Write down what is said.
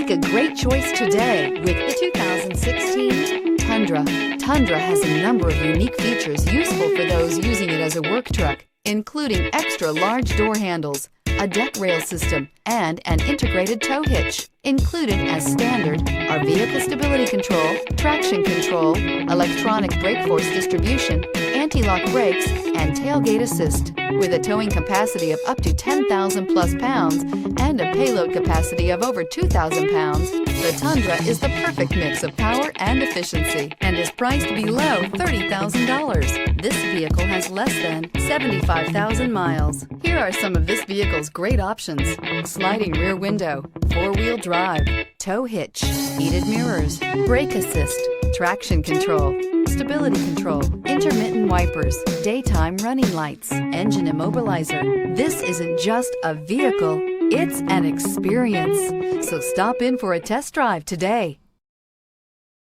Make a great choice today with the 2016 Tundra. Tundra has a number of unique features useful for those using it as a work truck, including extra large door handles, a deck rail system, and an integrated tow hitch. Included as standard are vehicle stability control, traction control, electronic brake force distribution, anti-lock brakes, and tailgate assist. With a towing capacity of up to 10,000 plus pounds and a payload capacity of over 2,000 pounds, the Tundra is the perfect mix of power and efficiency and is priced below $30,000. This vehicle has less than 75,000 miles. Here are some of this vehicle's great options: sliding rear window, four-wheel drive, tow hitch, heated mirrors, brake assist, traction control, stability control, intermittent wipers, daytime running lights, engine immobilizer. This isn't just a vehicle, it's an experience. So stop in for a test drive today.